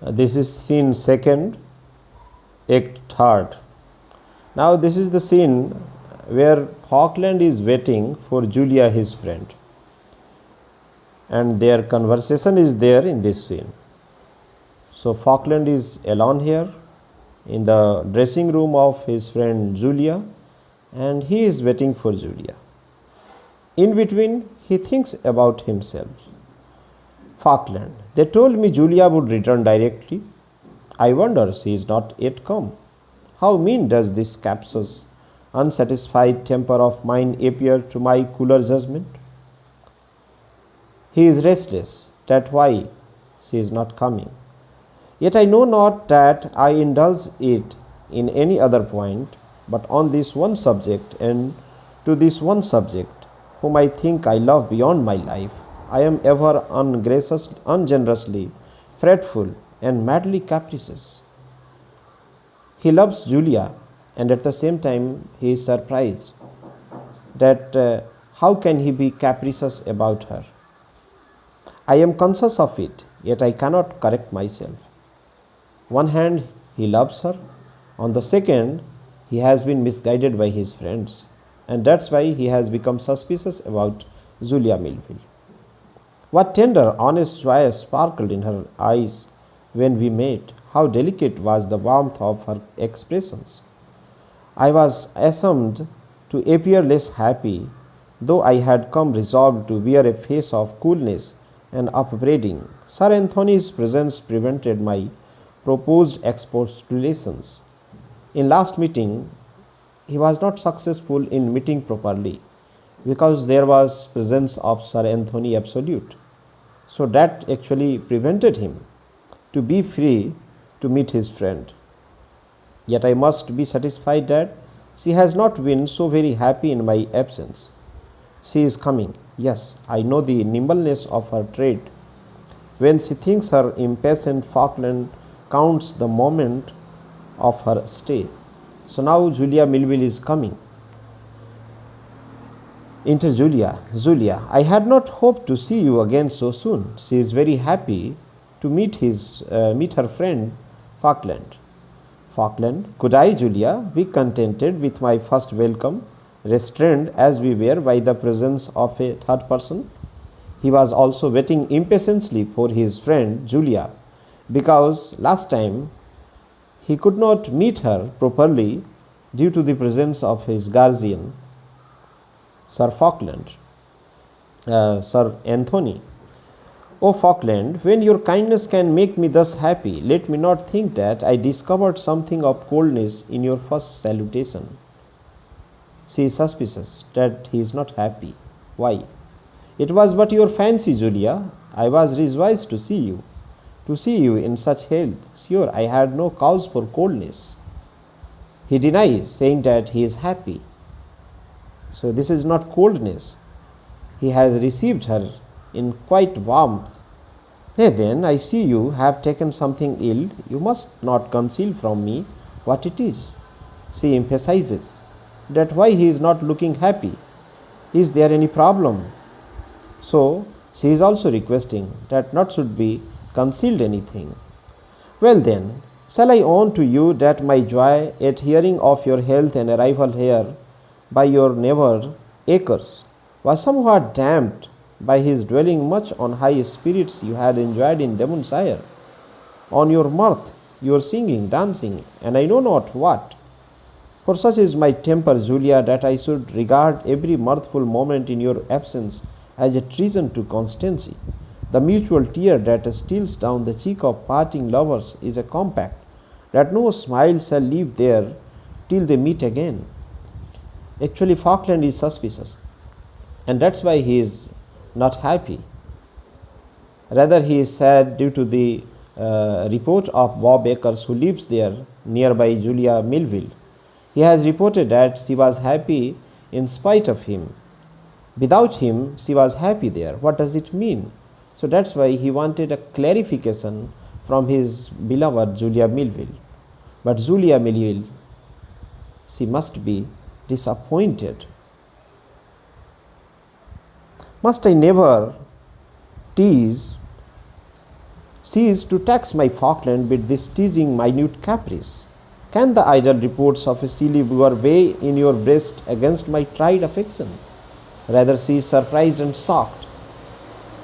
This is scene second, act third. Now this is the scene where Faulkland is waiting for Julia, his friend, and their conversation is there in this scene. So Faulkland is alone here in the dressing room of his friend Julia, and he is waiting for Julia. In between, he thinks about himself. Faulkland, they told me Julia would return directly. I wonder she is not yet come. How mean does this captious, unsatisfied temper of mine appear to my cooler judgment? He is restless, that why she is not coming. Yet I know not that I indulge it in any other point, but on this one subject, and to this one subject, whom I think I love beyond my life, I am ever ungenerously fretful and madly capricious. He loves Julia, and at the same time he is surprised that how can he be capricious about her. I am conscious of it, yet I cannot correct myself. One hand he loves her, on the second he has been misguided by his friends, and that's why he has become suspicious about Julia Melville. What tender, honest joy sparkled in her eyes when we met. How delicate was the warmth of her expressions. I was ashamed to appear less happy, though I had come resolved to wear a face of coolness and upbraiding. Sir Anthony's presence prevented my proposed expostulations. In last meeting, he was not successful in meeting properly, because there was presence of Sir Anthony absolute. So that actually prevented him to be free to meet his friend. Yet I must be satisfied that she has not been so very happy in my absence. She is coming. Yes, I know the nimbleness of her tread. When she thinks her impatient, Faulkland counts the moment of her stay. So now Julia Melville is coming. Enter Julia. Julia, I had not hoped to see you again so soon. She is very happy to meet her friend Faulkland. Faulkland, could I, Julia, be contented with my first welcome, restrained as we were by the presence of a third person? He was also waiting impatiently for his friend Julia, because last time he could not meet her properly due to the presence of his guardian, Sir Anthony. O Faulkland, when your kindness can make me thus happy, let me not think that I discovered something of coldness in your first salutation. She is suspicious that he is not happy. Why? It was but your fancy, Julia. I was rejoiced to see you in such health. Sure, I had no cause for coldness. He denies, saying that he is happy. So this is not coldness. He has received her in quite warmth. Nay then, I see you have taken something ill. You must not conceal from me what it is. She emphasizes that why he is not looking happy. Is there any problem? So she is also requesting that not should be concealed anything. Well then, shall I own to you that my joy at hearing of your health and arrival here by your neighbor Acres was somewhat damped by his dwelling much on high spirits you had enjoyed in Devonshire, on your mirth, your singing, dancing, and I know not what. For such is my temper, Julia, that I should regard every mirthful moment in your absence as a treason to constancy. The mutual tear that steals down the cheek of parting lovers is a compact that no smile shall leave there till they meet again. Actually, Faulkland is suspicious, and that's why he is not happy. Rather, he is sad due to the report of Bob Acres, who lives there nearby Julia Melville. He has reported that she was happy in spite of him. Without him, she was happy there. What does it mean? So that's why he wanted a clarification from his beloved Julia Melville. But Julia Melville, she must be disappointed. Must I never tease Cease to tax my Faulkland with this teasing minute caprice. Can the idle reports of a silly boor weigh in your breast against my tried affection? Rather, she is surprised and shocked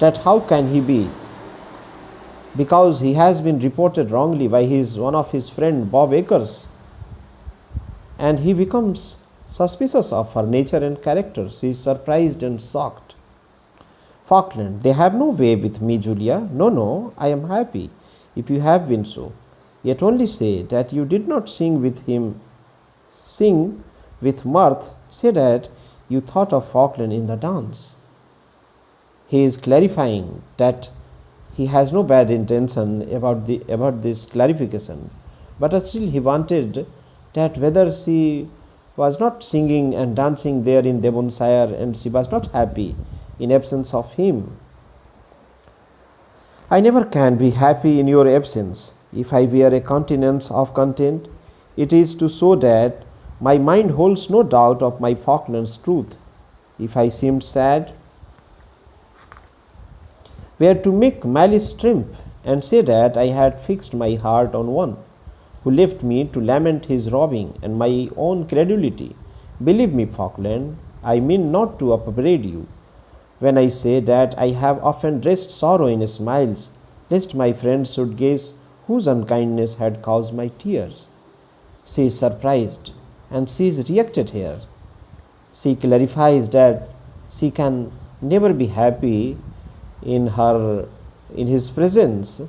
that how can he be, because he has been reported wrongly by one of his friend Bob Akers, and he becomes suspicious of her nature and character. She is surprised and shocked. Faulkland, they have no way with me, Julia. No, no, I am happy if you have been so. Yet only say that you did not sing with mirth, say that you thought of Faulkland in the dance. He is clarifying that he has no bad intention about this clarification, but still he wanted that whether she was not singing and dancing there in Devonshire and she was not happy in absence of him. I never can be happy in your absence. If I wear a countenance of content, it is to show that my mind holds no doubt of my Faulkland's truth. If I seemed sad, were to make malice trump and say that I had fixed my heart on one who left me to lament his robbing and my own credulity. Believe me, Faulkland, I mean not to upbraid you when I say that I have often dressed sorrow in smiles, lest my friends should guess whose unkindness had caused my tears. She is surprised and she is reacted here. She clarifies that she can never be happy in his presence,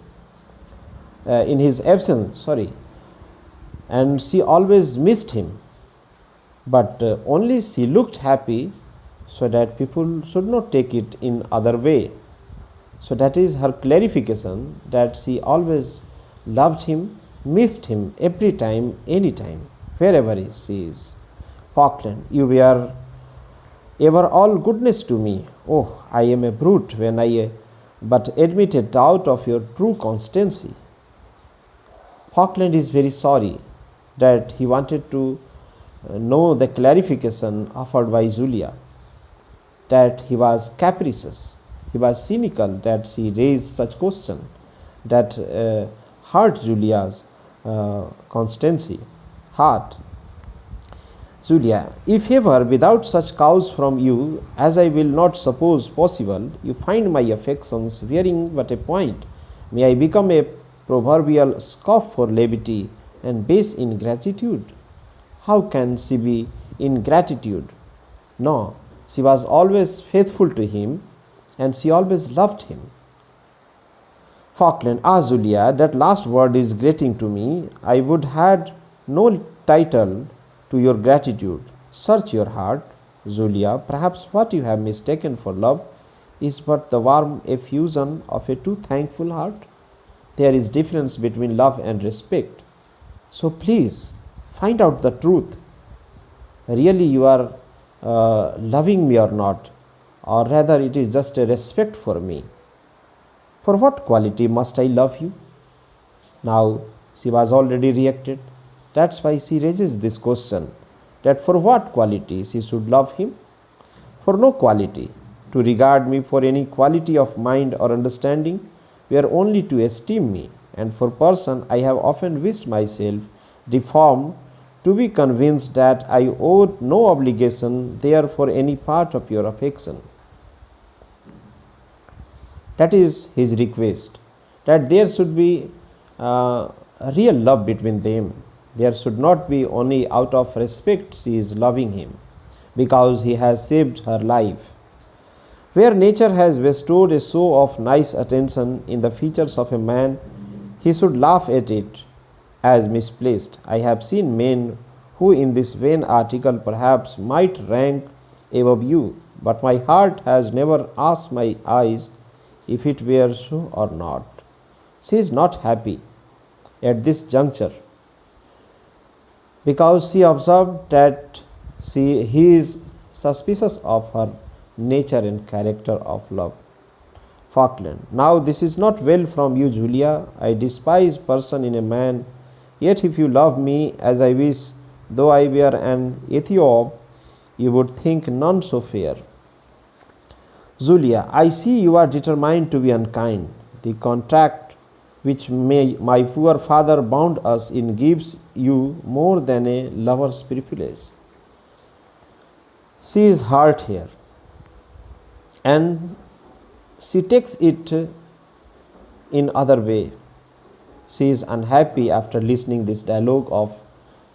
in his absence, and she always missed him, but only she looked happy so that people should not take it in other way. So that is her clarification, that she always loved him, missed him every time, anytime, wherever she is. Faulkland, you were ever all goodness to me. Oh, I am a brute when I but admit a doubt of your true constancy. Faulkland is very sorry that he wanted to know the clarification offered by Julia, that he was capricious, he was cynical that she raised such question that hurt Julia's constancy, heart. Julia, if ever without such cause from you, as I will not suppose possible, you find my affections wearing but a point, may I become a proverbial scoff for levity and base ingratitude. How can she be ingratitude? No, she was always faithful to him and she always loved him. Faulkland, Julia, that last word is grating to me. I would had no title to your gratitude. Search your heart, Julia. Perhaps what you have mistaken for love is but the warm effusion of a too thankful heart. There is difference between love and respect. So please find out the truth. Really you are loving me or not, or rather it is just a respect for me. For what quality must I love you? Now she was already reacted. That's why she raises this question, that for what quality she should love him? For no quality. To regard me for any quality of mind or understanding were only to esteem me, and for person I have often wished myself deformed to be convinced that I owed no obligation there for any part of your affection. That is his request, that there should be a real love between them. There should not be only out of respect she is loving him, because he has saved her life. Where nature has bestowed a show of nice attention in the features of a man, he should laugh at it as misplaced. I have seen men who in this vain article perhaps might rank above you, but my heart has never asked my eyes if it were so or not. She is not happy at this juncture, because she observed that he is suspicious of her nature and character of love. Faulkland, now this is not well from you, Julia. I despise person in a man, yet if you love me as I wish, though I were an Ethiop, you would think none so fair. Julia, I see you are determined to be unkind. The contract which my poor father bound us in gives you more than a lover's privilege. She is hurt here, and she takes it in other way. She is unhappy after listening this dialogue of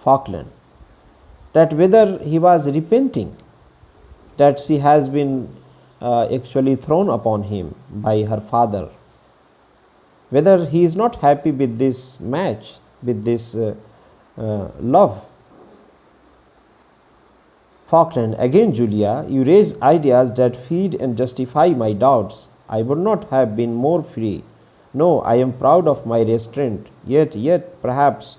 Faulkland, that whether he was repenting, that she has been actually thrown upon him by her father, whether he is not happy with this match, with this love. Faulkland, again Julia, you raise ideas that feed and justify my doubts. I would not have been more free. No, I am proud of my restraint. Yet, perhaps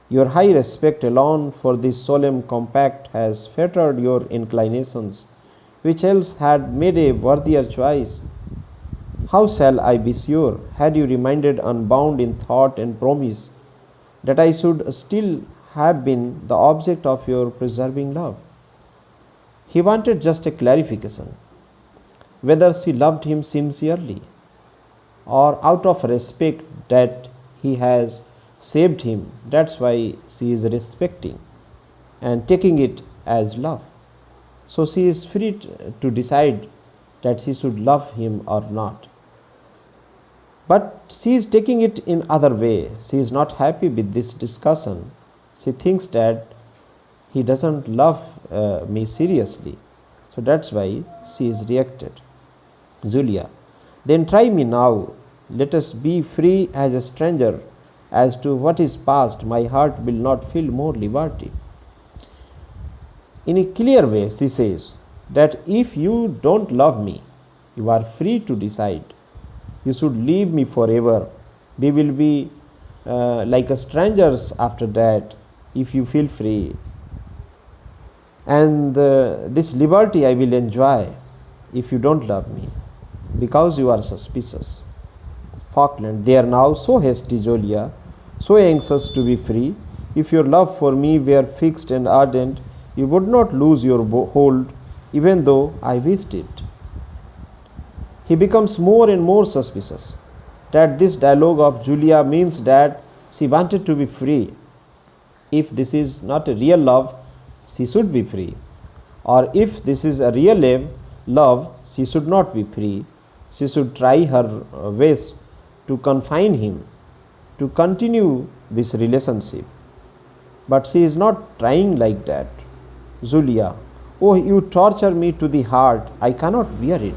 your high respect alone for this solemn compact has fettered your inclinations, which else had made a worthier choice. How shall I be sure, had you remained unbound in thought and promise, that I should still have been the object of your preserving love? He wanted just a clarification, whether she loved him sincerely or out of respect that he has saved him. That's why she is respecting and taking it as love. So she is free to decide that she should love him or not. But she is taking it in other way. She is not happy with this discussion. She thinks that he doesn't love me seriously. So that's why she is reacted. Julia, then try me now. Let us be free as a stranger. As to what is past, my heart will not feel more liberty. In a clear way, she says that if you don't love me, you are free to decide. You should leave me forever. We will be like strangers after that, if you feel free. And this liberty I will enjoy if you don't love me, because you are suspicious. Faulkland, they are now so hasty, Julia, so anxious to be free. If your love for me were fixed and ardent, you would not lose your hold, even though I wished it. He becomes more and more suspicious that this dialogue of Julia means that she wanted to be free. If this is not a real love, she should be free. Or if this is a real love, she should not be free. She should try her best to confine him, to continue this relationship. But she is not trying like that. Julia, oh, you torture me to the heart. I cannot bear it.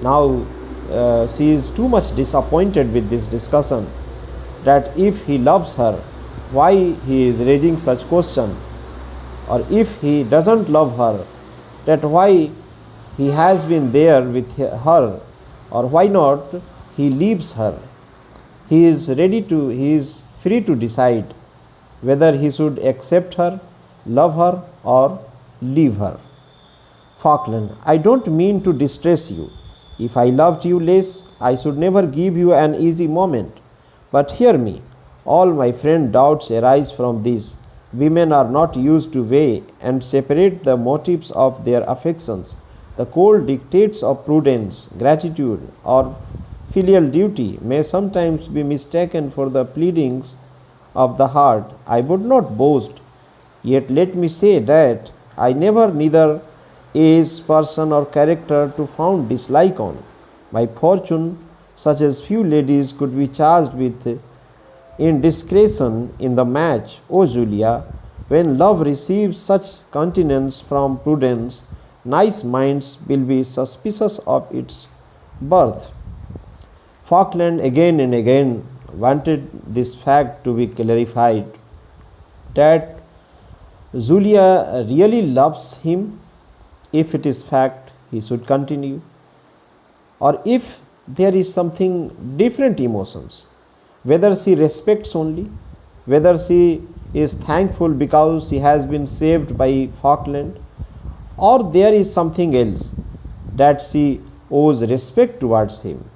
Now she is too much disappointed with this discussion, that if he loves her, why he is raising such question, or if he doesn't love her, that why he has been there with her, or why not he leaves her. He is free to decide whether he should accept her, love her, or leave her. Faulkland, I don't mean to distress you. If I loved you less, I should never give you an easy moment. But hear me, all my friend doubts arise from this. Women are not used to weigh and separate the motives of their affections. The cold dictates of prudence, gratitude, or filial duty may sometimes be mistaken for the pleadings of the heart. I would not boast, yet let me say that I never neither age, person, or character to found dislike on. My fortune, such as few ladies could be charged with indiscretion in the match. O Julia, when love receives such countenance from prudence, nice minds will be suspicious of its birth. Faulkland again and again wanted this fact to be clarified, that Julia really loves him. If it is fact, he should continue, or if there is something different emotions, whether she respects only, whether she is thankful because she has been saved by Faulkland, or there is something else that she owes respect towards him.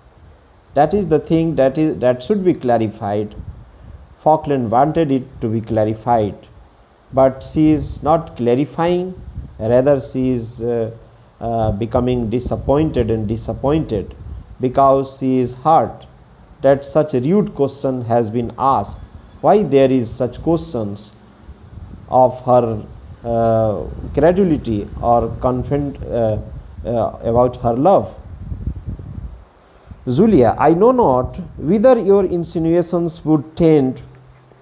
That is the thing that should be clarified. Faulkland wanted it to be clarified, but she is not clarifying, rather she is becoming disappointed because she is hurt that such a rude question has been asked, why there is such questions of her credulity or about her love. Julia, I know not whither your insinuations would tend,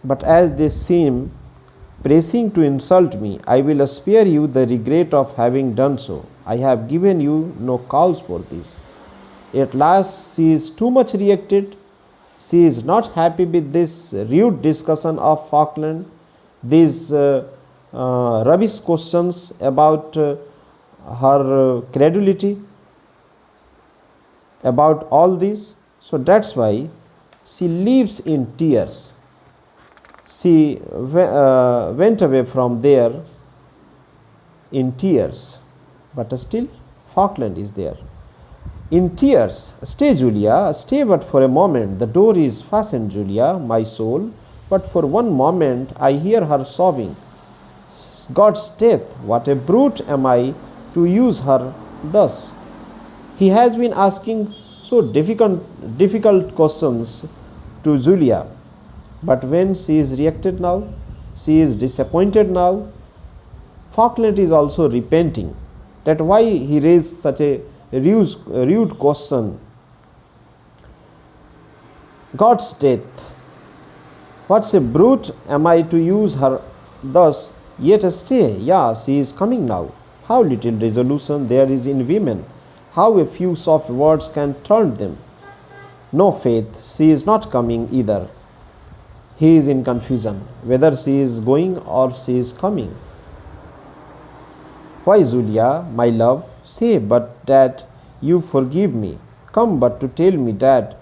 but as they seem pressing to insult me, I will spare you the regret of having done so. I have given you no cause for this. At last she is too much reacted. She is not happy with this rude discussion of Faulkland, these rubbish questions about her credulity, about all this. So that's why she leaves in tears. She went away from there in tears, but still Faulkland is there. In tears, stay, Julia, stay but for a moment. The door is fastened, Julia, my soul. But for one moment I hear her sobbing. God's death, what a brute am I to use her thus. He has been asking so difficult questions to Julia, but when she is reacted now, she is disappointed now. Faulkland is also repenting that why he raised such a rude question. God's death, what a brute am I to use her thus. Yet stay, yeah, she is coming now. How little resolution there is in women, how a few soft words can turn them. No, Faith, she is not coming either. He is in confusion whether she is going or she is coming. Why, Julia, my love, say but that you forgive me. Come but to tell me that.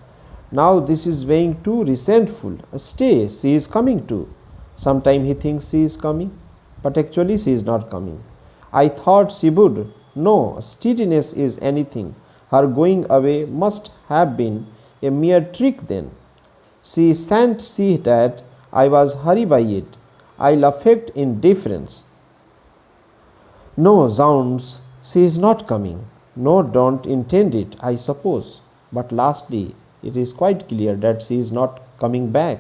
Now this is being too resentful. Stay, she is coming too. Sometime he thinks she is coming, but actually she is not coming. I thought she would. No, steadiness is anything. Her going away must have been a mere trick then. She shan't see that I was hurried by it. I'll affect indifference. No, zounds, she is not coming. No, don't intend it, I suppose. But lastly, it is quite clear that she is not coming back.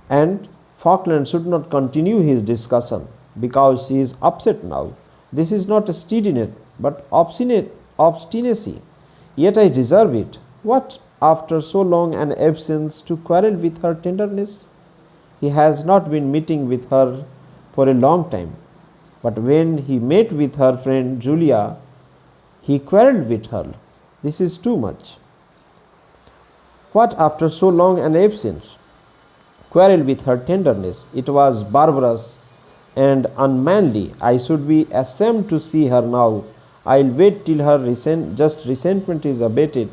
And Faulkland should not continue his discussion because she is upset now. This is not steadiness but obstinacy. Yet I deserve it. What, after so long an absence, to quarrel with her tenderness? He has not been meeting with her for a long time. But when he met with her friend Julia, he quarrelled with her. This is too much. What, after so long an absence? Quarrel with her tenderness. It was barbarous and unmanly. I should be ashamed to see her now. I'll wait till her resentment is abated.